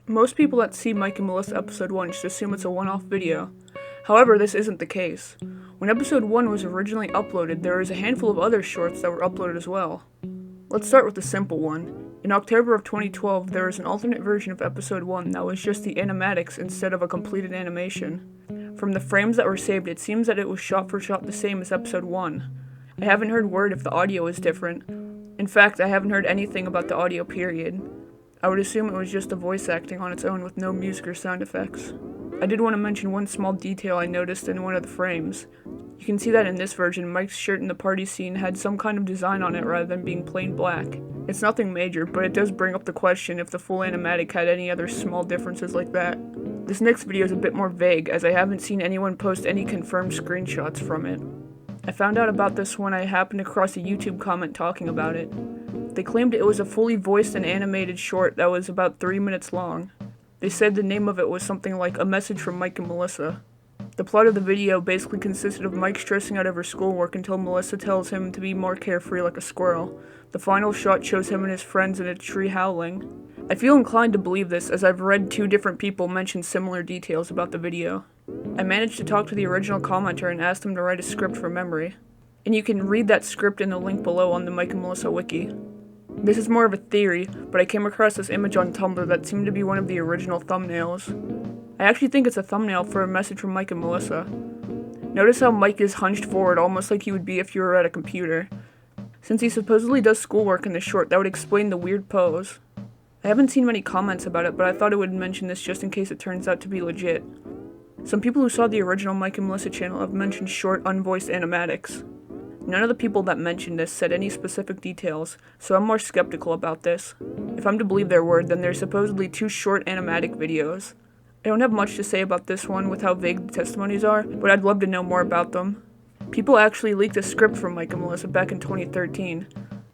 Most people that see Mike and Melissa episode 1 just assume it's a one-off video. However, this isn't the case. When episode 1 was originally uploaded, there was a handful of other shorts that were uploaded as well. Let's start with the simple one. In October of 2012, there was an alternate version of episode 1 that was just the animatics instead of a completed animation. From the frames that were saved, it seems that it was shot for shot the same as episode 1. I haven't heard word if the audio is different. In fact, I haven't heard anything about the audio period. I would assume it was just the voice acting on its own with no music or sound effects. I did want to mention one small detail I noticed in one of the frames. You can see that in this version, Mike's shirt in the party scene had some kind of design on it rather than being plain black. It's nothing major, but it does bring up the question if the full animatic had any other small differences like that. This next video is a bit more vague, as I haven't seen anyone post any confirmed screenshots from it. I found out about this when I happened across a YouTube comment talking about it. They claimed it was a fully voiced and animated short that was about 3 minutes long. They said the name of it was something like A Message from Mike and Melissa. The plot of the video basically consisted of Mike stressing out over schoolwork until Melissa tells him to be more carefree like a squirrel. The final shot shows him and his friends in a tree howling. I feel inclined to believe this, as I've read 2 different people mention similar details about the video. I managed to talk to the original commenter and asked him to write a script from memory. And you can read that script in the link below on the Mike and Melissa wiki. This is more of a theory, but I came across this image on Tumblr that seemed to be one of the original thumbnails. I actually think it's a thumbnail for A Message from Mike and Melissa. Notice how Mike is hunched forward almost like he would be if you were at a computer. Since he supposedly does schoolwork in the short, that would explain the weird pose. I haven't seen many comments about it, but I thought I would mention this just in case it turns out to be legit. Some people who saw the original Mike and Melissa channel have mentioned short, unvoiced animatics. None of the people that mentioned this said any specific details, so I'm more skeptical about this. If I'm to believe their word, then there's supposedly 2 short animatic videos. I don't have much to say about this one with how vague the testimonies are, but I'd love to know more about them. People actually leaked a script from Mike and Melissa back in 2013.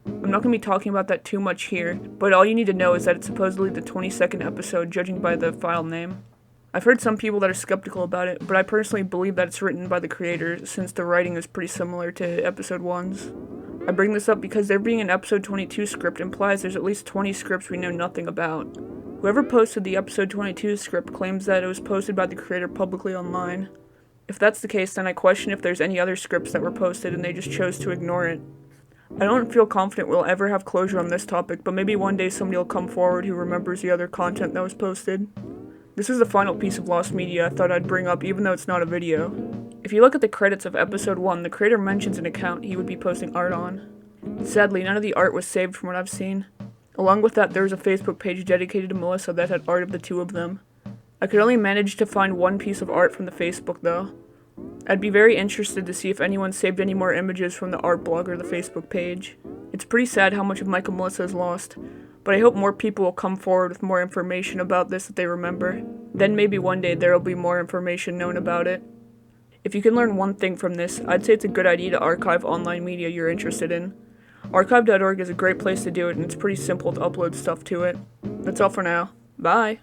I'm not going to be talking about that too much here, but all you need to know is that it's supposedly the 22nd episode, judging by the file name. I've heard some people that are skeptical about it, but I personally believe that it's written by the creators, since the writing is pretty similar to episode 1's. I bring this up because there being an episode 22 script implies there's at least 20 scripts we know nothing about. Whoever posted the episode 22 script claims that it was posted by the creator publicly online. If that's the case, then I question if there's any other scripts that were posted and they just chose to ignore it. I don't feel confident we'll ever have closure on this topic, but maybe one day somebody will come forward who remembers the other content that was posted. This is the final piece of lost media I thought I'd bring up, even though it's not a video. If you look at the credits of episode 1, the creator mentions an account he would be posting art on. Sadly, none of the art was saved from what I've seen. Along with that, there was a Facebook page dedicated to Melissa that had art of the 2 of them. I could only manage to find one piece of art from the Facebook though. I'd be very interested to see if anyone saved any more images from the art blog or the Facebook page. It's pretty sad how much of Mike and Melissa is lost, but I hope more people will come forward with more information about this that they remember. Then maybe one day there will be more information known about it. If you can learn one thing from this, I'd say it's a good idea to archive online media you're interested in. Archive.org is a great place to do it, and it's pretty simple to upload stuff to it. That's all for now. Bye!